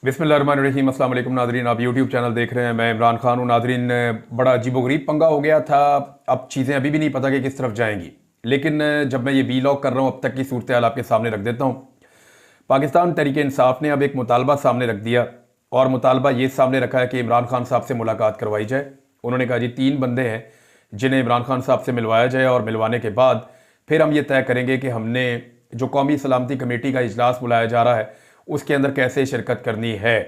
बिस्मिल्लाहिर्रहमानिर्रहीम। अस्सलाम वालेकुम नाज़रीन, आप यूट्यूब चैनल देख रहे हैं। मैं इमरान खान हूँ। नाज़रीन, बड़ा अजीबोगरीब पंगा हो गया था। अब चीज़ें अभी भी नहीं पता कि किस तरफ जाएंगी, लेकिन जब मैं ये वीलॉग कर रहा हूँ अब तक की सूरत हाल आपके सामने रख देता हूँ। पाकिस्तान तहरीक इंसाफ ने अब एक मुतालबा सामने रख दिया, और मुतालबा ये सामने रखा है कि इमरान खान साहब से मुलाकात करवाई जाए। उन्होंने कहा जी 3 बंदे हैं जिन्हें इमरान खान साहब से मिलवाया जाए, और मिलवाने के बाद फिर हम ये तय करेंगे कि हमने जो कौमी सलामती कमेटी का इजलास बुलाया जा रहा है उसके अंदर कैसे शिरकत करनी है।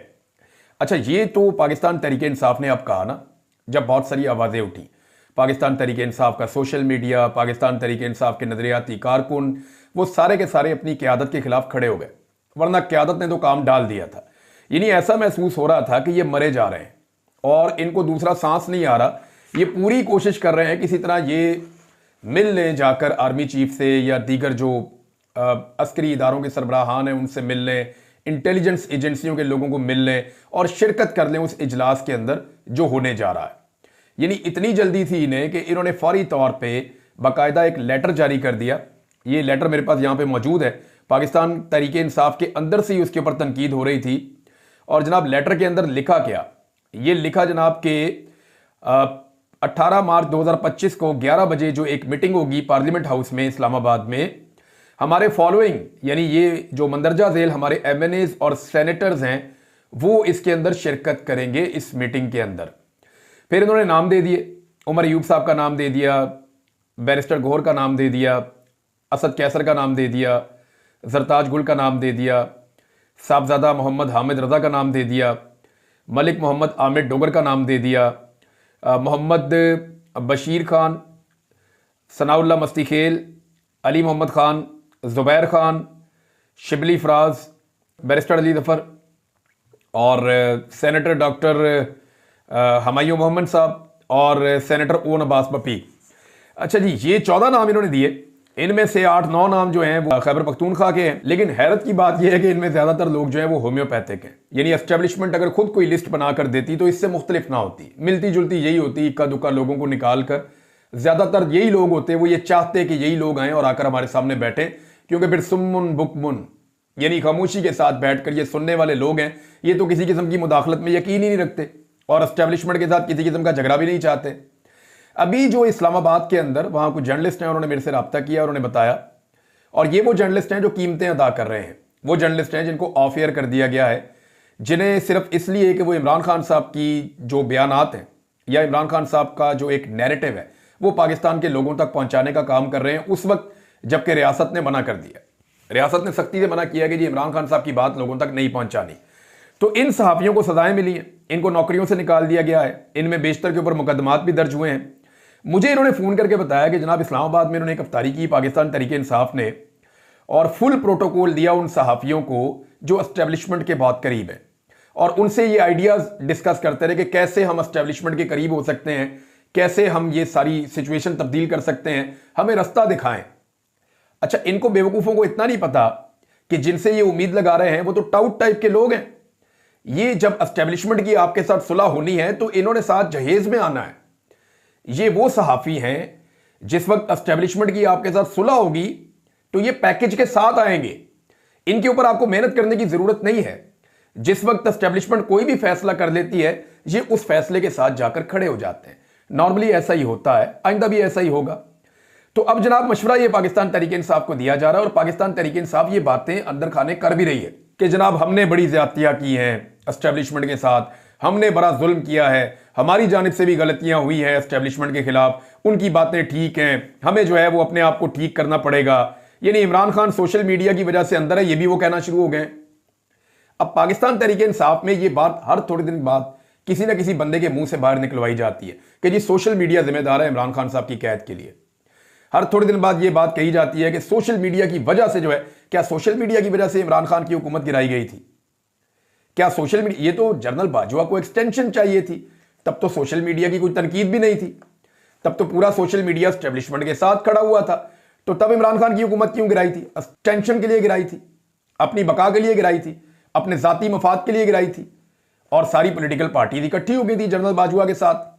अच्छा, ये तो पाकिस्तान तहरीक इंसाफ ने अब कहा ना, जब बहुत सारी आवाज़ें उठी। पाकिस्तान तहरीक इंसाफ का सोशल मीडिया, पाकिस्तान तहरीक इंसाफ के नजरियाती कारकुन, वो सारे के सारे अपनी क़यादत के खिलाफ खड़े हो गए, वरना क़यादत ने तो काम डाल दिया था। यानी ऐसा महसूस हो रहा था कि ये मरे जा रहे हैं और इनको दूसरा सांस नहीं आ रहा। ये पूरी कोशिश कर रहे हैं किसी तरह ये मिल लें जाकर आर्मी चीफ से, या दीगर जो अस्करी इदारों के सरबराहान हैं उनसे मिल लें, इंटेलिजेंस एजेंसियों के लोगों को मिल लें और शिरकत कर लें उस इजलास के अंदर जो होने जा रहा है। यानी इतनी जल्दी थी इन्हें कि इन्होंने फौरी तौर पे बाकायदा एक लेटर जारी कर दिया। ये लेटर मेरे पास यहाँ पे मौजूद है। पाकिस्तान तहरीक इंसाफ के अंदर से ही उसके ऊपर तनकीद हो रही थी। और जनाब लेटर के अंदर लिखा क्या, ये लिखा जनाब के 18 मार्च 2025 को 11 बजे जो एक मीटिंग होगी पार्लियामेंट हाउस में इस्लामाबाद में, हमारे फॉलोइंग यानी ये जो मंदरजा झेल हमारे एमएनएज और सेनेटर्स हैं वो इसके अंदर शिरकत करेंगे इस मीटिंग के अंदर। फिर इन्होंने नाम दे दिए, उमर अयूब साहब का नाम दे दिया, बैरिस्टर गौहर का नाम दे दिया, असद कैसर का नाम दे दिया, जरताज गुल का नाम दे दिया, साहबजादा मोहम्मद हामिद रजा का नाम दे दिया, मलिक मोहम्मद आमिर डोगर का नाम दे दिया, मोहम्मद बशीर खान, सनाउल्ला मस्ती खेल, अली मोहम्मद खान, ज़ुबैर खान, शिबली फराज, बैरिस्टर अली जफ़र और सेनेटर डॉक्टर हमायूं मोहम्मद साहब और सेनेटर ओन अब्बास पप्पी। अच्छा जी, ये 14 नाम इन्होंने दिए। इनमें से 8-9 नाम जो हैं वो खैबर पख्तूनख्वा के हैं, लेकिन हैरत की बात यह है कि इनमें ज़्यादातर लोग जो हैं वो होम्योपैथिक हैं। यानी एस्टेब्लिशमेंट अगर खुद कोई लिस्ट बना कर देती तो इससे मुख्तलिफ ना होती, मिलती जुलती यही होती। इक्का दुक्का लोगों को निकाल कर, ज़्यादातर यही लोग होते, वो ये चाहते कि यही लोग आएँ और आकर हमारे सामने बैठें, क्योंकि फिर सुम्मुन बुकमुन यानी खामोशी के साथ बैठकर ये सुनने वाले लोग हैं, ये तो किसी किस्म की मुदाखलत में यकीन ही नहीं रखते और एस्टेब्लिशमेंट के साथ किसी किस्म का झगड़ा भी नहीं चाहते। अभी जो इस्लामाबाद के अंदर वहाँ कुछ जर्नलिस्ट हैं, उन्होंने मेरे से रब्ता किया, उन्होंने बताया, और ये वो जर्नलिस्ट हैं जो कीमतें अदा कर रहे हैं। वो जर्नलिस्ट हैं जिनको ऑफ एयर कर दिया गया है, जिन्हें सिर्फ इसलिए कि वो इमरान खान साहब की जो बयानात हैं या इमरान खान साहब का जो एक नैरेटिव है वो पाकिस्तान के लोगों तक पहुंचाने का काम कर रहे हैं, उस वक्त जबकि रियासत ने मना कर दिया। रियासत ने सख्ती से मना किया कि जी इमरान खान साहब की बात लोगों तक नहीं पहुंचानी। तो इन सहाफ़ियों को सजाएं मिली हैं, इनको नौकरियों से निकाल दिया गया है, इनमें बेशतर के ऊपर मुकदमात भी दर्ज हुए हैं। मुझे इन्होंने फ़ोन करके बताया कि जनाब इस्लामाबाद में इन्होंने एक अफ्तारी की पाकिस्तान तहरीक इंसाफ ने, और फुल प्रोटोकॉल दिया उन सहाफ़ियों को जो एस्टेब्लिशमेंट के बहुत करीब है, और उनसे ये आइडियाज़ डिस्कस करते रहे कि कैसे हम एस्टेब्लिशमेंट के करीब हो सकते हैं, कैसे हम ये सारी सिचुएशन तब्दील कर सकते हैं, हमें रास्ता दिखाएं। अच्छा, इनको बेवकूफ़ों को इतना नहीं पता कि जिनसे ये उम्मीद लगा रहे हैं वो तो टाउट टाइप के लोग हैं। ये जब एस्टेब्लिशमेंट की आपके साथ सुलह होनी है तो इन्होंने साथ जहेज में आना है। ये वो सहाफ़ी हैं जिस वक्त एस्टेब्लिशमेंट की आपके साथ सुलह होगी तो ये पैकेज के साथ आएंगे, इनके ऊपर आपको मेहनत करने की जरूरत नहीं है। जिस वक्त एस्टेब्लिशमेंट कोई भी फैसला कर लेती है ये उस फैसले के साथ जाकर खड़े हो जाते हैं। नॉर्मली ऐसा ही होता है, आइंदा भी ऐसा ही होगा। तो अब जनाब मशवरा ये पाकिस्तान तहरीक इंसाफ को दिया जा रहा है, और पाकिस्तान तहरीक इंसाफ ये बातें अंदर खाने कर भी रही है कि जनाब हमने बड़ी ज्यादतियां की हैं एस्टेब्लिशमेंट के साथ, हमने बड़ा जुल्म किया है, हमारी जानिब से भी गलतियां हुई है एस्टेब्लिशमेंट के खिलाफ, उनकी बातें ठीक हैं, हमें जो है वो अपने आप को ठीक करना पड़ेगा। यानी इमरान खान सोशल मीडिया की वजह से अंदर है, ये भी वो कहना शुरू हो गए। अब पाकिस्तान तहरीक इंसाफ में ये बात हर थोड़े दिन बाद किसी ना किसी बंदे के मुंह से बाहर निकलवाई जाती है कि जी सोशल मीडिया जिम्मेदार है इमरान खान साहब की कैद के लिए। हर थोड़े दिन बाद ये बात कही जाती है कि सोशल मीडिया की वजह से जो है, क्या सोशल मीडिया की वजह से इमरान खान की हुकूमत गिराई गई थी? क्या सोशल मीडिया, ये तो जनरल बाजवा को एक्सटेंशन चाहिए थी, तब तो सोशल मीडिया की कोई तनकीद भी नहीं थी, तब तो पूरा सोशल मीडिया एस्टेब्लिशमेंट के साथ खड़ा हुआ था। तो तब इमरान खान की हुकूमत क्यों गिराई थी? एक्सटेंशन के लिए गिराई थी, अपनी बका के लिए गिराई थी, अपने जाती मफाद के लिए गिराई थी, और सारी पॉलिटिकल पार्टी इकट्ठी हो गई थी जनरल बाजवा के साथ।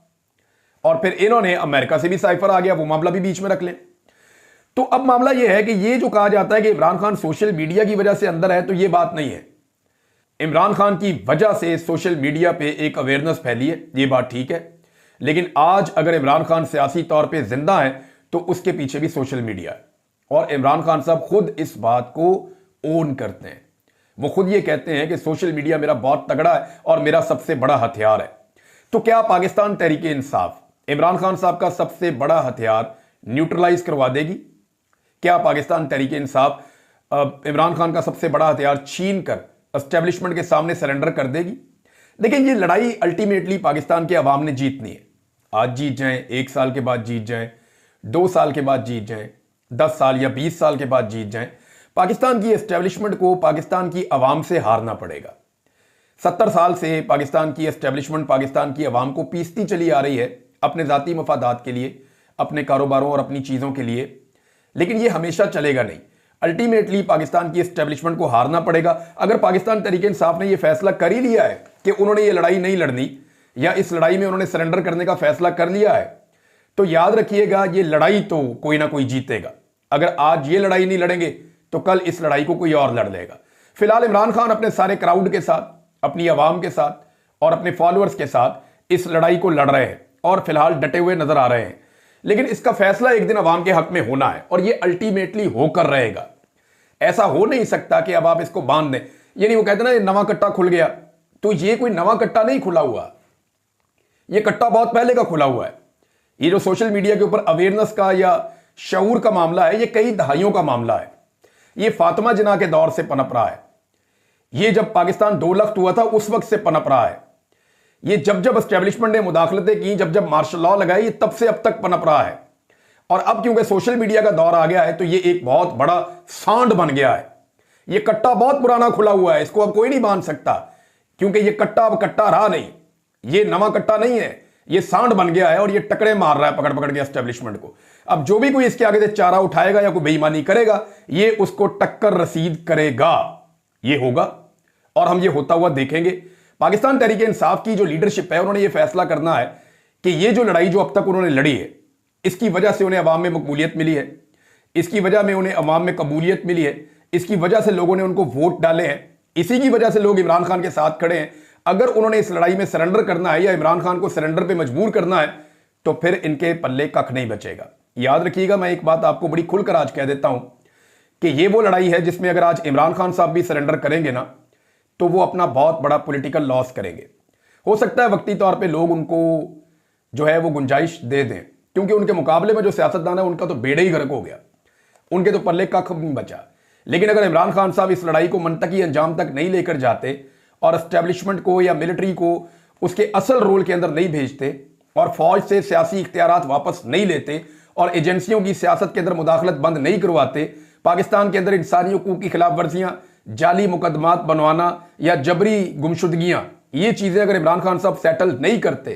और फिर इन्होंने अमेरिका से भी साइफर आ गया, वो मामला भी बीच में रख लें। तो अब मामला यह है कि ये जो कहा जाता है कि इमरान खान सोशल मीडिया की वजह से अंदर है, तो ये बात नहीं है। इमरान खान की वजह से सोशल मीडिया पे एक अवेयरनेस फैली है, ये बात ठीक है, लेकिन आज अगर इमरान खान सियासी तौर पे जिंदा है तो उसके पीछे भी सोशल मीडिया है। और इमरान खान साहब खुद इस बात को ओन करते हैं। वो खुद ये कहते हैं कि सोशल मीडिया मेरा बहुत तगड़ा है और मेरा सबसे बड़ा हथियार है। तो क्या पाकिस्तान तहरीक इंसाफ इमरान खान साहब का सबसे बड़ा हथियार न्यूट्रलाइज करवा देगी? क्या पाकिस्तान तहरीक इंसाफ इमरान खान का सबसे बड़ा हथियार छीन कर एस्टेब्लिशमेंट के सामने सरेंडर कर देगी? देखिए, ये लड़ाई अल्टीमेटली पाकिस्तान के अवाम ने जीतनी है। आज जीत जाएं, 1 साल के बाद जीत जाएं, 2 साल के बाद जीत जाएं, 10 साल या 20 साल के बाद जीत जाएं, पाकिस्तान की एस्टेब्लिशमेंट को पाकिस्तान की अवाम से हारना पड़ेगा। 70 साल से पाकिस्तान की एस्टेब्लिशमेंट पाकिस्तान की अवाम को पीसती चली आ रही है अपने ज़ाती मफादात के लिए, अपने कारोबारों और अपनी चीज़ों के लिए, लेकिन ये हमेशा चलेगा नहीं। अल्टीमेटली पाकिस्तान की एस्टेब्लिशमेंट को हारना पड़ेगा। अगर पाकिस्तान तहरीक इंसाफ ने यह फैसला कर ही लिया है कि उन्होंने ये लड़ाई नहीं लड़नी या इस लड़ाई में उन्होंने सरेंडर करने का फैसला कर लिया है, तो याद रखिएगा ये लड़ाई तो कोई ना कोई जीतेगा। अगर आज ये लड़ाई नहीं लड़ेंगे तो कल इस लड़ाई को कोई और लड़ लेगा। फिलहाल इमरान खान अपने सारे क्राउड के साथ, अपनी आवाम के साथ और अपने फॉलोअर्स के साथ इस लड़ाई को लड़ रहे हैं और फिलहाल डटे हुए नजर आ रहे हैं, लेकिन इसका फैसला एक दिन अवाम के हक में होना है और ये अल्टीमेटली होकर रहेगा। ऐसा हो नहीं सकता कि अब आप इसको बांध दें। ये नहीं, वो कहते ना ये नवा कट्टा खुल गया, तो ये कोई नवा कट्टा नहीं खुला हुआ, ये कट्टा बहुत पहले का खुला हुआ है। ये जो सोशल मीडिया के ऊपर अवेयरनेस का या शऊर का मामला है, ये कई दहाइयों का मामला है। ये फातिमा जिन्ना के दौर से पनप रहा है, ये जब पाकिस्तान 2 लख्त हुआ था उस वक्त से पनप रहा है, ये जब जब एस्टेब्लिशमेंट ने मुदाखलतें की, जब जब मार्शल लॉ लगाई, ये तब से अब तक पनप रहा है। और अब क्योंकि सोशल मीडिया का दौर आ गया है तो ये एक बहुत बड़ा सांड बन गया है। ये कट्टा बहुत पुराना खुला हुआ है, इसको अब कोई नहीं बांध सकता, क्योंकि ये कट्टा अब कट्टा रहा नहीं, ये नवा कट्टा नहीं है, ये सांड बन गया है और ये टकरे मार रहा है पकड़ पकड़ के एस्टेब्लिशमेंट को। अब जो भी कोई इसके आगे से चारा उठाएगा या कोई बेईमानी करेगा, ये उसको टक्कर रसीद करेगा। ये होगा और हम ये होता हुआ देखेंगे। पाकिस्तान तहरीक इंसाफ की जो लीडरशिप है, उन्होंने ये फैसला करना है कि ये जो लड़ाई जो अब तक उन्होंने लड़ी है, इसकी वजह से उन्हें अवाम में मकबूलियत मिली है, इसकी वजह में उन्हें अवाम में कबूलियत मिली है, इसकी वजह से लोगों ने उनको वोट डाले हैं, इसी की वजह से लोग इमरान खान के साथ खड़े हैं। अगर उन्होंने इस लड़ाई में सरेंडर करना है या इमरान खान को सरेंडर पे मजबूर करना है तो फिर इनके पल्ले कख नहीं बचेगा। याद रखिएगा, मैं एक बात आपको बड़ी खुलकर आज कह देता हूं कि ये वो लड़ाई है जिसमें अगर आज इमरान खान साहब भी सरेंडर करेंगे ना तो वो अपना बहुत बड़ा पॉलिटिकल लॉस करेंगे। हो सकता है वक्ती तौर पे लोग उनको जो है वो गुंजाइश दे दें, क्योंकि उनके मुकाबले में जो सियासतदान है उनका तो बेड़ा ही गर्क हो गया, उनके तो पल्ले कख नहीं बचा। लेकिन अगर इमरान खान साहब इस लड़ाई को मंतकी अंजाम तक नहीं लेकर जाते और एस्टेब्लिशमेंट को या मिलिट्री को उसके असल रोल के अंदर नहीं भेजते और फौज से सियासी इख्तियारात वापस नहीं लेते और एजेंसियों की सियासत के अंदर मुदाखलत बंद नहीं करवाते, पाकिस्तान के अंदर इंसानी हुकूक की खिलाफ वर्जियां, जाली मुकदमात बनवाना या जबरी गुमशुदगियां, ये चीजें अगर इमरान खान साहब सेटल नहीं करते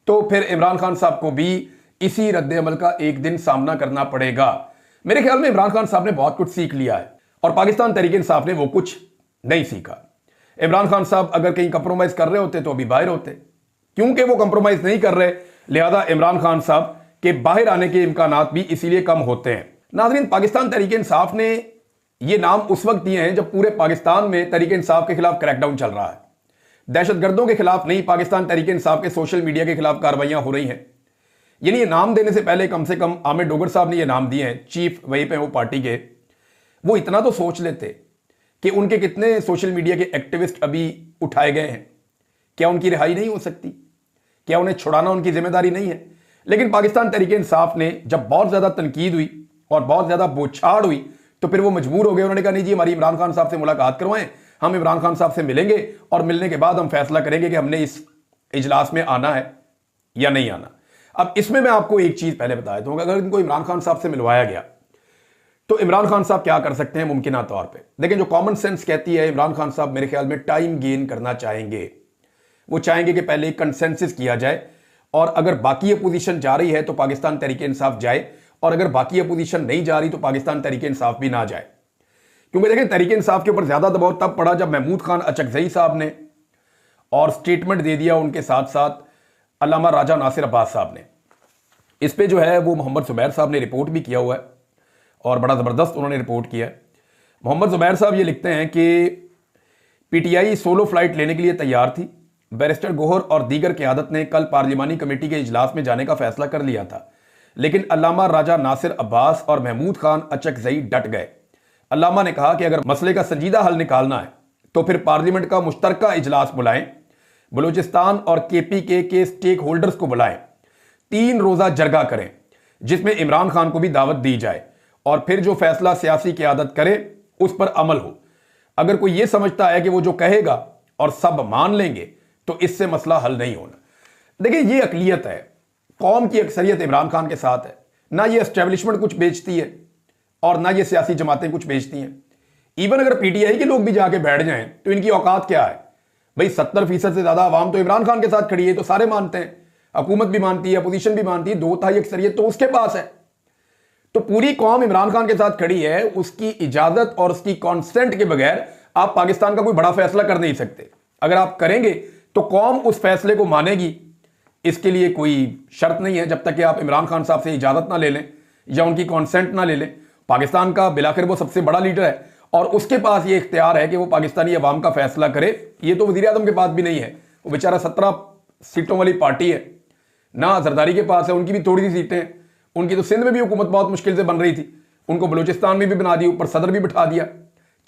तो फिर इमरान खान साहब को भी इसी रद्द अमल का एक दिन सामना करना पड़ेगा। मेरे ख्याल में इमरान खान साहब ने बहुत कुछ सीख लिया है और पाकिस्तान तहरीक इंसाफ ने वो कुछ नहीं सीखा। इमरान खान साहब अगर कहीं कंप्रोमाइज कर रहे होते तो अभी बाहर होते, क्योंकि वो कंप्रोमाइज नहीं कर रहे, लिहाजा इमरान खान साहब के बाहर आने के इम्कानात भी इसीलिए कम होते हैं। नाज़रीन, पाकिस्तान तहरीक इंसाफ ने ये नाम उस वक्त दिए हैं जब पूरे पाकिस्तान में तहरीक इंसाफ के खिलाफ क्रैकडाउन चल रहा है। दहशतगर्दों के खिलाफ नहीं, पाकिस्तान तहरीक इंसाफ के सोशल मीडिया के खिलाफ कार्रवाइयां हो रही हैं। यानी ये नाम देने से पहले कम से कम आमिर डोगर साहब ने ये नाम दिए हैं, चीफ वहीं पे वो पार्टी के, वो इतना तो सोच लेते कि उनके कितने सोशल मीडिया के एक्टिविस्ट अभी उठाए गए हैं। क्या उनकी रिहाई नहीं हो सकती? क्या उन्हें छुड़ाना उनकी जिम्मेदारी नहीं है? लेकिन पाकिस्तान तहरीक इंसाफ ने जब बहुत ज्यादा तनकीद हुई और बहुत ज्यादा बौछाड़ हुई तो फिर वो मजबूर हो गए। उन्होंने कहा नहीं जी, हमारी इमरान खान साहब से मुलाकात करवाएं, हम इमरान खान साहब से मिलेंगे और मिलने के बाद हम फैसला करेंगे कि हमने इस इजलास में आना है या नहीं आना। अब इसमें मैं आपको एक चीज पहले बता देता हूं, अगर इनको इमरान खान साहब से मिलवाया गया तो इमरान खान साहब क्या कर सकते हैं मुमकिन तौर पे। लेकिन जो कॉमन सेंस कहती है, इमरान खान साहब मेरे ख्याल में टाइम गेन करना चाहेंगे। वो चाहेंगे कि पहले कंसेंसस किया जाए और अगर बाकी अपोजिशन जा रही है तो पाकिस्तान तहरीक इंसाफ जाए और अगर बाकी अपोजिशन नहीं जा रही तो पाकिस्तान तहरीक इंसाफ भी ना जाए। क्योंकि देखें, तहरीक इंसाफ के ऊपर ज्यादा दबाव तब पड़ा जब महमूद खान अचकजई साहब ने और स्टेटमेंट दे दिया, उनके साथ साथ अल्लामा राजा नासिर अब्बास साहब ने। इस पे जो है वो मोहम्मद जुबैर साहब ने रिपोर्ट भी किया हुआ है और बड़ा ज़बरदस्त उन्होंने रिपोर्ट किया है। मोहम्मद जुबैर साहब ये लिखते हैं कि पीटीआई सोलो फ्लाइट लेने के लिए तैयार थी। बैरिस्टर गोहर और दीगर क़यादत ने कल पार्लिमानी कमेटी के इजलास में जाने का फैसला कर लिया था, लेकिन अल्लामा राजा नासिर अब्बास और महमूद खान अचकजई डट गए। अल्लामा ने कहा कि अगर मसले का संजीदा हल निकालना है तो फिर पार्लियामेंट का मुश्तरका इजलास बुलाएं, बलूचिस्तान और केपीके के स्टेक होल्डर्स को बुलाएं, 3 रोजा जरगा करें जिसमें इमरान खान को भी दावत दी जाए और फिर जो फैसला सियासी क़यादत करे उस पर अमल हो। अगर कोई यह समझता है कि वो जो कहेगा और सब मान लेंगे तो इससे मसला हल नहीं होना। देखिए, ये अकलियत है, कौम की अक्सरियत इमरान खान के साथ है। ना ये एस्टेब्लिशमेंट कुछ बेचती है और ना ये सियासी जमातें कुछ बेचती हैं। इवन अगर पीटीआई के लोग भी जाके बैठ जाएं तो इनकी औकात क्या है भाई? 70% से ज्यादा आवाम तो इमरान खान के साथ खड़ी है, तो सारे मानते हैं, हुकूमत भी मानती है, अपोजिशन भी मानती है, 2/3 अक्सरियत तो उसके पास है। तो पूरी कौम इमरान खान के साथ खड़ी है, उसकी इजाजत और उसकी कॉन्सेंट के बगैर आप पाकिस्तान का कोई बड़ा फैसला कर नहीं सकते। अगर आप करेंगे तो कौम उस फैसले को मानेगी, इसके लिए कोई शर्त नहीं है जब तक कि आप इमरान खान साहब से इजाजत ना ले लें या उनकी कॉन्सेंट ना ले लें। पाकिस्तान का बिलाखिर वो सबसे बड़ा लीडर है और उसके पास ये इख्तियार है कि वो पाकिस्तानी अवाम का फैसला करे। ये तो वजीर आजम के पास भी नहीं है, वो बेचारा 17 सीटों वाली पार्टी है ना, जरदारी के पास है, उनकी भी थोड़ी सी सीटें हैं। उनकी तो सिंध में भी हुकूमत बहुत मुश्किल से बन रही थी, उनको बलूचिस्तान में भी बना दी, ऊपर सदर भी बिठा दिया,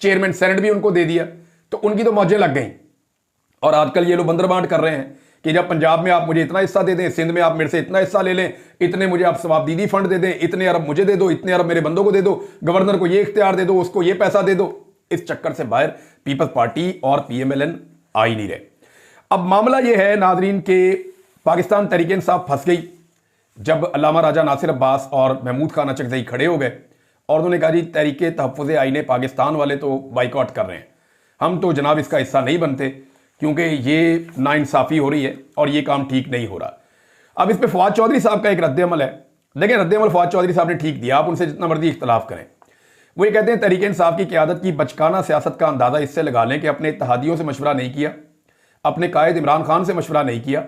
चेयरमैन सेनेट भी उनको दे दिया, तो उनकी तो मौजें लग गई। और आजकल ये लोग बंदरबांट कर रहे हैं कि जब पंजाब में आप मुझे इतना हिस्सा दे दें, सिंध में आप मेरे से इतना हिस्सा ले लें, इतने मुझे आप सवाबदीदी फंड दे दें, इतने अरब मुझे दे दो, इतने अरब मेरे बंदों को दे दो, गवर्नर को ये इख्तियार दे दो, उसको ये पैसा दे दो। इस चक्कर से बाहर पीपल्स पार्टी और पीएमएलएन आ ही नहीं रहे। अब मामला यह है नाजरीन के पाकिस्तान तहरीक इंसाफ फंस गई जब अल्लामा राजा नासिर अब्बास और महमूद खान अचकजई खड़े हो गए और उन्होंने कहा जी तहरीक तहफ़्फ़ुज़ आईन पाकिस्तान वाले तो बाइकआउट कर रहे हैं, हम तो जनाब इसका हिस्सा नहीं बनते क्योंकि ये नाइंसाफ़ी हो रही है और ये काम ठीक नहीं हो रहा। अब इस पर फवाद चौधरी साहब का एक रद्द-ए-अमल है। देखिए, रद्द-ए-अमल फवाद चौधरी साहब ने ठीक दिया, आप उनसे जितना मर्जी इख्तलाफ करें। वो ये कहते हैं तहरीक इंसाफ की क़यादत की बचकाना सियासत का अंदाज़ा इससे लगा लें कि अपने इत्तेहादियों से मशवरा नहीं किया, अपने कायद इमरान खान से मशवरा नहीं किया,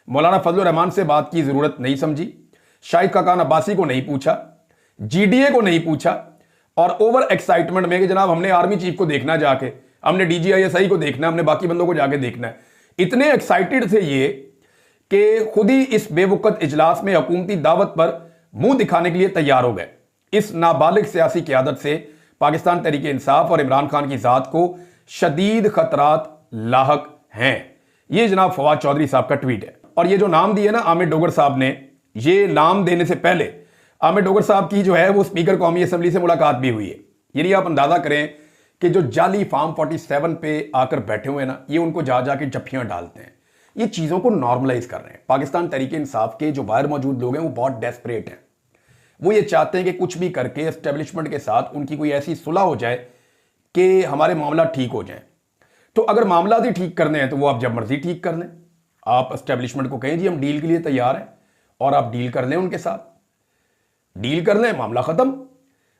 मौलाना फजल रहमान से बात की ज़रूरत नहीं समझी, शाहिद खाकान अब्बासी को नहीं पूछा, जीडीए को नहीं पूछा और ओवर एक्साइटमेंट में कि जनाब हमने आर्मी चीफ को देखना, जाके हमने डीजीआईएसआई को देखना, हमने बाकी बंदों को जाके देखना है, इतने एक्साइटेड थे ये कि खुद ही इस बेवकूत इजलास में हुकूमती दावत पर मुंह दिखाने के लिए तैयार हो गए। इस नाबालिग सियासी क़यादत से पाकिस्तान तहरीक इंसाफ और इमरान खान की ज़ात को शदीद खतरात लाहक हैं। ये जनाब फवाद चौधरी साहब का ट्वीट है। और ये जो नाम दिए ना आमिर डोगर साहब ने, ये नाम देने से पहले आमिर डोगर साहब की जो है वो स्पीकर कौमी असम्बली से मुलाकात भी हुई है। यानी आप अंदाजा करें कि जो जाली फार्म 47 पे आकर बैठे हुए ना, ये उनको जा जाके जफ्फियां डालते हैं, ये चीज़ों को नॉर्मलाइज कर रहे हैं। पाकिस्तान तहरीक इंसाफ के जो बाहर मौजूद लोग हैं वो बहुत डेस्परेट हैं, वो ये चाहते हैं कि कुछ भी करके एस्टेब्लिशमेंट के साथ उनकी कोई ऐसी सुलह हो जाए कि हमारे मामला ठीक हो जाए। तो अगर मामला ही ठीक करने हैं तो वो आप जब मर्जी ठीक कर लें, आप एस्टेब्लिशमेंट को कहें जी हम डील के लिए तैयार हैं और आप डील कर लें, उनके साथ डील कर लें, मामला खत्म।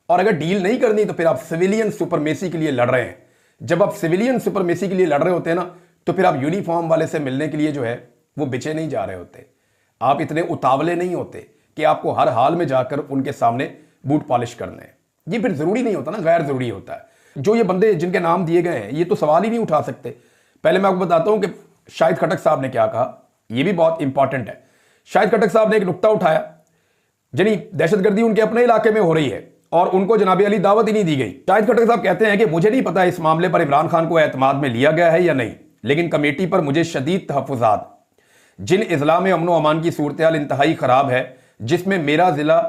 और अगर डील नहीं करनी तो फिर आप सिविलियन सुपरमेसी के लिए लड़ रहे हैं। जब आप सिविलियन सुपरमेसी के लिए लड़ रहे होते हैं ना, तो फिर आप यूनिफॉर्म वाले से मिलने के लिए जो है वो बिछे नहीं जा रहे होते, आप इतने उतावले नहीं होते कि आपको हर हाल में जाकर उनके सामने बूट पॉलिश करने हैं। ये फिर जरूरी नहीं होता ना, गैर जरूरी होता है। जो ये बंदे जिनके नाम दिए गए हैं ये तो सवाल ही नहीं उठा सकते। पहले मैं आपको बताता हूं कि शाहिद खटक साहब ने क्या कहा, यह भी बहुत इंपॉर्टेंट है। शाहिद खटक साहब ने एक नुक्ता उठाया, यानी दहशतगर्दी उनके अपने इलाके में हो रही है और उनको जनाब अली दावत ही नहीं दी गई। शाहिद खटक साहब कहते हैं कि मुझे नहीं पता इस मामले पर इमरान खान को एतमाद में लिया गया है या नहीं, लेकिन कमेटी पर मुझे शदीद तहफ़्फ़ुज़ात, जिन इजला में अमन व अमान की सूरत हाल इंतहाई खराब है, जिसमें मेरा जिला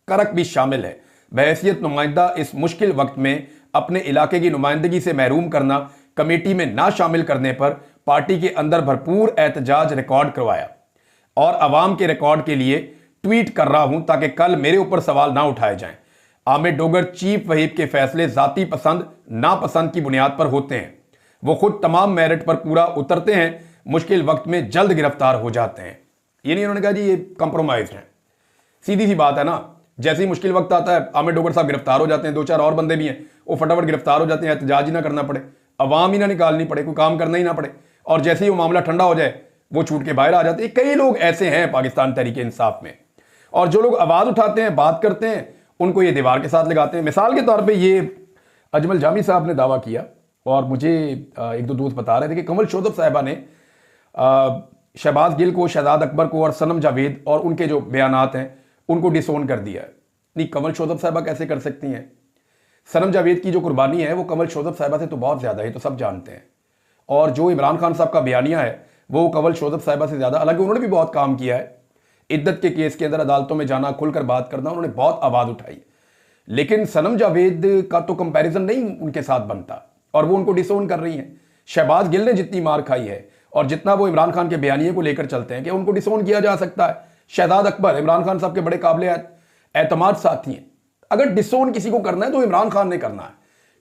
करक भी शामिल है, बहैसियत नुमाइंदा इस मुश्किल वक्त में अपने इलाके की नुमाइंदगी से महरूम करना, कमेटी में ना शामिल करने पर पार्टी के अंदर भरपूर एहतजाज रिकॉर्ड करवाया और अवाम के रिकॉर्ड के लिए ट्वीट कर रहा हूं ताकि कल मेरे ऊपर सवाल ना उठाए जाएं। आमिर डोगर चीफ वहीप के फैसले जाती पसंद नापसंद की बुनियाद पर होते हैं, वो खुद तमाम मेरिट पर पूरा उतरते हैं, मुश्किल वक्त में जल्द गिरफ्तार हो जाते हैं। ये नहीं उन्होंने कहा जी ये कंप्रोमाइज है, सीधी सी बात है ना। जैसे ही मुश्किल वक्त आता है आमिर डोगर साहब गिरफ्तार हो जाते हैं, 2-4 और बंदे भी हैं वो फटाफट गिरफ्तार हो जाते हैं, एहतजाज ही ना करना पड़े, अवाम ही ना निकालनी पड़े, कोई काम करना ही ना पड़े, और जैसे ही वो मामला ठंडा हो जाए वो छूट के बाहर आ जाते हैं। कई लोग ऐसे हैं पाकिस्तान तहरीक इंसाफ में, और जो लोग आवाज उठाते हैं, बात करते हैं, उनको ये दीवार के साथ लगाते हैं। मिसाल के तौर पे ये अजमल जामी साहब ने दावा किया और मुझे एक दो दोस्त बता रहे थे कि कमल शोधब साहिबा ने शहबाज गिल को, शहजाद अकबर को और सनम जावेद और उनके जो बयानात हैं उनको डिसोन कर दिया है। नहीं, कमल शोधब साहिबा कैसे कर सकती हैं? सनम जावेद की जो कुर्बानी है वो कमल शोधब साहिबा से तो बहुत ज़्यादा है, तो सब जानते हैं। और जो इमरान खान साहब का बयानिया है वो कमल शोधब साहिबा से ज़्यादा, हालांकि उन्होंने भी बहुत काम किया है। इद्दत के केस के अंदर अदालतों में जाना, खुलकर बात करना, उन्होंने बहुत आवाज़ उठाई, लेकिन सनम जावेद का तो कंपैरिजन नहीं उनके साथ बनता और वो उनको डिसोन कर रही हैं। शहबाज गिल ने जितनी मार खाई है और जितना वो इमरान खान के बयानिए को लेकर चलते हैं कि उनको डिसोन किया जा सकता है। शहजाद अकबर इमरान खान साहब के बड़े काबिल एतमाद साथी हैं। अगर डिसोन किसी को करना है तो इमरान खान ने करना है,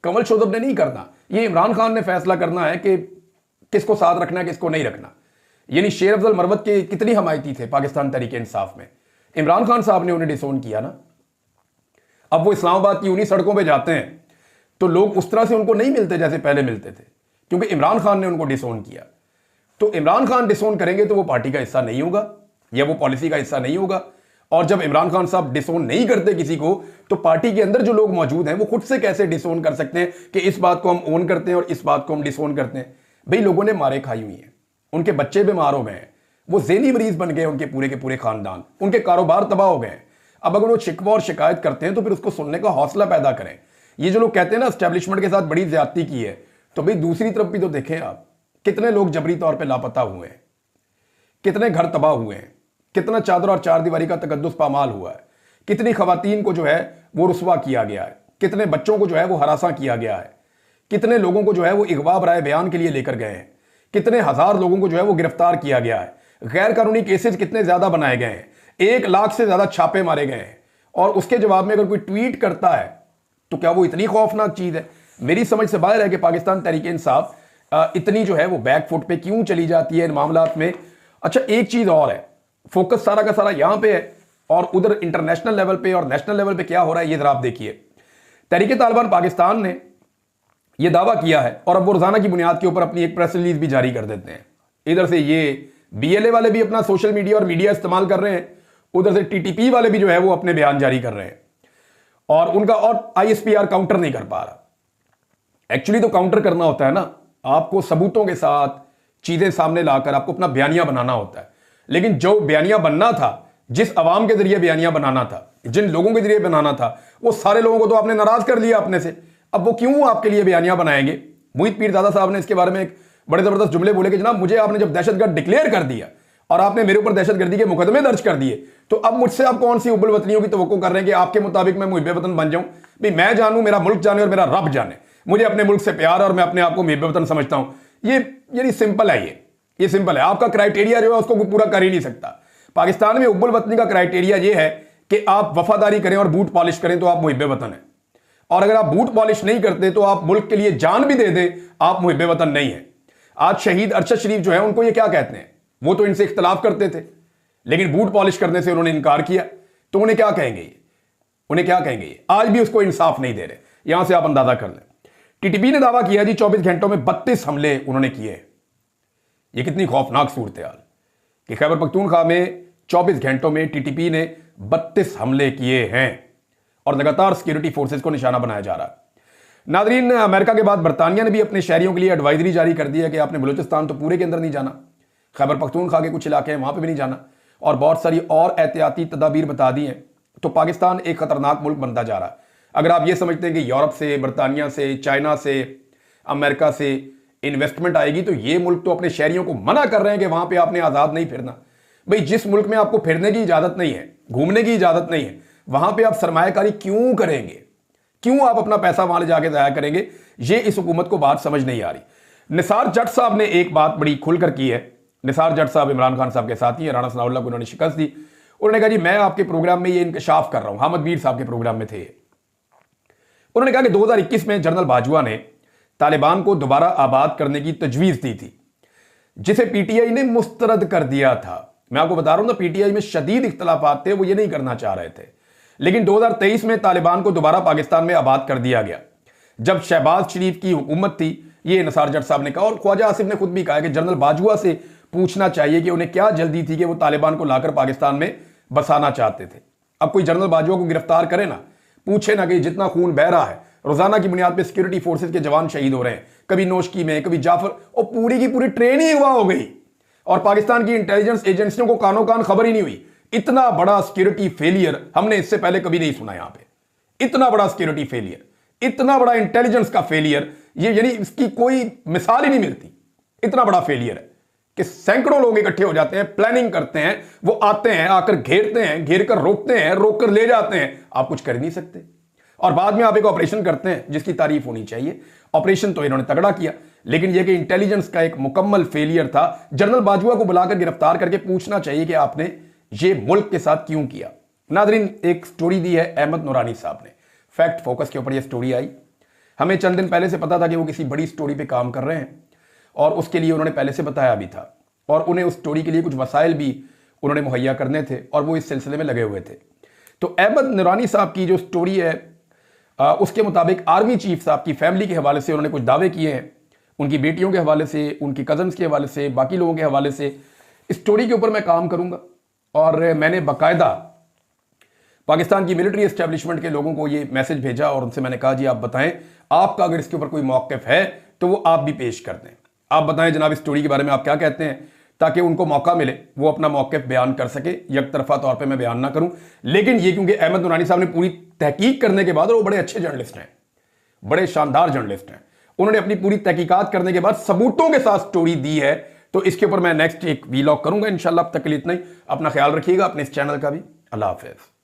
कमल शोधब ने नहीं करना। ये इमरान खान ने फैसला करना है कि किसको साथ रखना है, किसको नहीं रखना। यानी शेर अफजल मरवत के कितनी हमायती थे पाकिस्तान तहरीके इंसाफ में, इमरान खान साहब ने उन्हें डिसोन किया ना। अब वो इस्लामाबाद की उन्हीं सड़कों पे जाते हैं तो लोग उस तरह से उनको नहीं मिलते जैसे पहले मिलते थे, क्योंकि इमरान खान ने उनको डिसोन किया। तो इमरान खान डिसोन करेंगे तो वो पार्टी का हिस्सा नहीं होगा या वो पॉलिसी का हिस्सा नहीं होगा। और जब इमरान खान साहब डिसोन नहीं करते किसी को, तो पार्टी के अंदर जो लोग मौजूद हैं वो खुद से कैसे डिसोन कर सकते हैं कि इस बात को हम ओन करते हैं और इस बात को हम डिसोन करते हैं? भाई, लोगों ने मारे खाई हुई हैं, उनके बच्चे बीमार हो गए हैं, वो ज़हनी मरीज बन गए, उनके पूरे के पूरे खानदान, उनके कारोबार तबाह हो गए हैं। अब अगर वो शिकवा और शिकायत करते हैं तो फिर उसको सुनने का हौसला पैदा करें। ये जो लोग कहते हैं ना एस्टेब्लिशमेंट के साथ बड़ी ज्यादती की है, तो भाई दूसरी तरफ भी तो देखें आप, कितने लोग जबरी तौर पे लापता हुए हैं, कितने घर तबाह हुए हैं, कितना चादर और चार दीवारी का तकद्दुस पामाल हुआ है, कितनी खवातीन को जो है वो रुस्वा किया गया है, कितने बच्चों को जो है वो हरासा किया गया है, कितने लोगों को जो है वो इगवा बराए बयान के लिए लेकर गए हैं, कितने हजार लोगों को जो है वो गिरफ्तार किया गया है, गैर कानूनी केसेस कितने ज्यादा बनाए गए हैं, 1 लाख से ज्यादा छापे मारे गए हैं। और उसके जवाब में अगर कोई ट्वीट करता है तो क्या वो इतनी खौफनाक चीज है? मेरी समझ से बाहर है कि पाकिस्तान तहरीके इंसाफ इतनी जो है वो बैक फुट पे क्यों चली जाती है इन मामलात में। अच्छा, एक चीज और है, फोकस सारा का सारा यहां पे है और उधर इंटरनेशनल लेवल पे और नेशनल लेवल पे क्या हो रहा है ये जरा आप देखिए। तहरीके तालिबान पाकिस्तान ने यह दावा किया है और अब वो रोजाना की बुनियाद के ऊपर अपनी एक प्रेस रिलीज भी जारी कर देते हैं। इधर से ये BLA वाले भी अपना सोशल मीडिया और मीडिया इस्तेमाल कर रहे हैं, उधर से TTP वाले भी जो है वो अपने बयान जारी कर रहे हैं और उनका और ISPR काउंटर नहीं कर पा रहा। एक्चुअली तो काउंटर करना होता है ना, आपको सबूतों के साथ चीजें सामने लाकर आपको अपना बयानिया बनाना होता है। लेकिन जो बयानिया बनना था, जिस अवाम के जरिए बयानिया बनाना था, जिन लोगों के जरिए बनाना था, वो सारे लोगों को तो आपने नाराज कर लिया अपने से। अब वो क्यों आपके लिए बयानिया बनाएंगे? मोहित पीरजादा साहब ने इसके बारे में एक बड़े जबरदस्त जुमले बोले कि जनाब, मुझे आपने जब दहशतगर्द डिक्लेयर कर दिया और आपने मेरे ऊपर दहशतगर्दी के मुकदमे दर्ज कर दिए, तो अब मुझसे आप कौन सी उबल वतनियों की तवक्को कर रहे हैं कि आपके मुताबिक मैं मुहिब वतन बन जाऊं? भाई, मैं जानूं, मेरा मुल्क जाने और मेरा रब जाने, मुझे अपने मुल्क से प्यार और मैं अपने आप को मुहिब वतन समझता हूं। ये सिंपल है, ये सिंपल है। आपका क्राइटेरिया जो है उसको पूरा कर ही नहीं सकता। पाकिस्तान में उबल वतनी का क्राइटेरिया ये है कि आप वफादारी करें और बूट पॉलिश करें तो आप मुहिब वतन है, और अगर आप बूट पॉलिश नहीं करते तो आप मुल्क के लिए जान भी दे दें, आप मुहिब वतन नहीं है। आज शहीद अरशद शरीफ जो है उनको ये क्या कहते हैं? वो तो इनसे इख्तलाफ करते थे, लेकिन बूट पॉलिश करने से उन्होंने इनकार किया, तो उन्हें क्या कहेंगे ये? उन्हें क्या कहेंगे ये? आज भी उसको इंसाफ नहीं दे रहे। यहां से आप अंदाजा कर लें। TTP ने दावा किया जी 24 घंटों में 32 हमले उन्होंने किए। ये कितनी खौफनाक सूरत हाल कि खैबर पख्तूनख्वा में 24 घंटों में TTP ने 32 हमले किए हैं और लगातार सिक्योरिटी फोर्सेस को निशाना बनाया जा रहा है। नादरीन, अमेरिका के बाद बरतानिया ने भी अपने शहरियों के लिए एडवाइजरी जारी कर दी है कि आपने बलूचिस्तान तो पूरे के अंदर नहीं जाना, खैबर पख्तूनख्वा के कुछ इलाके हैं वहां पे भी नहीं जाना, और बहुत सारी और एहतियाती तदाबीर बता दी हैं। तो पाकिस्तान एक खतरनाक मुल्क बनता जा रहा है। अगर आप ये समझते हैं कि यूरोप से, बरतानिया से, चाइना से, अमेरिका से इन्वेस्टमेंट आएगी, तो ये मुल्क तो अपने शहरियों को मना कर रहे हैं कि वहां पर आपने आज़ाद नहीं फिरना। भाई, जिस मुल्क में आपको फिरने की इजाज़त नहीं है, घूमने की इजाज़त नहीं है, वहां पर आप सरमायाकारी क्यों करेंगे? क्यों आप अपना पैसा वहां ले जाके जाया करेंगे? ये इस हुकूमत को बात समझ नहीं आ रही। निसार जट साहब ने एक बात बड़ी खुलकर की है। निसार जट साहब इमरान खान साहब के साथी हैं, राणा सनाउल्लाह को उन्होंने शिकस्त दी। उन्होंने कहा जी मैं आपके प्रोग्राम में ये इंकशाफ कर रहा हूं, हामिद मीर साहब के प्रोग्राम में थे। उन्होंने कहा कि 2021 में जनरल बाजवा ने तालिबान को दोबारा आबाद करने की तजवीज दी थी, जिसे PTI ने मुस्तरद कर दिया था। मैं आपको बता रहा हूं ना, PTI में शदीद इख्तलाफात थे, वो ये नहीं करना चाह रहे थे। लेकिन 2023 में तालिबान को दोबारा पाकिस्तान में आबाद कर दिया गया, जब शहबाज शरीफ की हुकूमत थी। ये निसार जट साहब ने कहा, और ख्वाजा आसिफ ने खुद भी कहा कि जनरल बाजवा से पूछना चाहिए कि उन्हें क्या जल्दी थी कि वो तालिबान को लाकर पाकिस्तान में बसाना चाहते थे। अब कोई जनरल बाजवा को गिरफ्तार करे ना, पूछे ना कि जितना खून बह रहा है रोजाना की बुनियाद पे सिक्योरिटी फोर्सेस के जवान शहीद हो रहे हैं, कभी नोशकी में, कभी जाफर, और पूरी की पूरी ट्रेनिंग हुआ हो गई और पाकिस्तान की इंटेलिजेंस एजेंसियों को कानो कान खबर ही नहीं हुई। इतना बड़ा सिक्योरिटी फेलियर हमने इससे पहले कभी नहीं सुना। यहां पे इतना बड़ा सिक्योरिटी फेलियर, इतना बड़ा इंटेलिजेंस का फेलियर, ये यानी इसकी कोई मिसाल ही नहीं मिलती। इतना बड़ा फेलियर है कि सैकड़ों लोग इकट्ठे हो जाते हैं, प्लानिंग करते हैं, वो आते हैं, आकर घेरते हैं, घेर कर रोकते हैं, रोक कर ले जाते हैं, आप कुछ कर नहीं सकते। और बाद में आप एक ऑपरेशन करते हैं जिसकी तारीफ होनी चाहिए। ऑपरेशन तो इन्होंने तगड़ा किया, लेकिन यह कि इंटेलिजेंस का एक मुकम्मल फेलियर था। जनरल बाजवा को बुलाकर गिरफ्तार करके पूछना चाहिए कि आपने ये मुल्क के साथ क्यों किया। नादरीन, एक स्टोरी दी है अहमद नूरानी साहब ने, फैक्ट फोकस के ऊपर यह स्टोरी आई। हमें चंद दिन पहले से पता था कि वो किसी बड़ी स्टोरी पे काम कर रहे हैं और उसके लिए उन्होंने पहले से बताया भी था और उन्हें उस स्टोरी के लिए कुछ वसाइल भी उन्होंने मुहैया करने थे और वो इस सिलसिले में लगे हुए थे। तो अहमद नूरानी साहब की जो स्टोरी है उसके मुताबिक आर्मी चीफ साहब की फैमिली के हवाले से उन्होंने कुछ दावे किए हैं, उनकी बेटियों के हवाले से, उनकी कजन्स के हवाले से, बाकी लोगों के हवाले से। इस स्टोरी के ऊपर मैं काम करूंगा और मैंने बाकायदा पाकिस्तान की मिलिट्री एस्टेब्लिशमेंट के लोगों को ये मैसेज भेजा और उनसे मैंने कहा जी आप बताएं आपका अगर इसके ऊपर कोई मौक़िफ़ है तो वो आप भी पेश कर दें। आप बताएं जनाब इस स्टोरी के बारे में आप क्या कहते हैं, ताकि उनको मौका मिले वो अपना मौक़िफ़ बयान कर सके। एक तरफा तौर पे मैं बयान ना करूं, लेकिन ये क्योंकि अहमद नूरानी साहब ने पूरी तहकीक करने के बाद, और वो बड़े अच्छे जर्नलिस्ट हैं, बड़े शानदार जर्नलिस्ट हैं, उन्होंने अपनी पूरी तहकीकात करने के बाद सबूतों के साथ स्टोरी दी है। तो इसके ऊपर मैं नेक्स्ट एक वीलॉग करूंगा इंशाल्लाह। अब तक के लिए इतना ही। अपना ख्याल रखिएगा, अपने इस चैनल का भी। अल्लाह हाफिज़।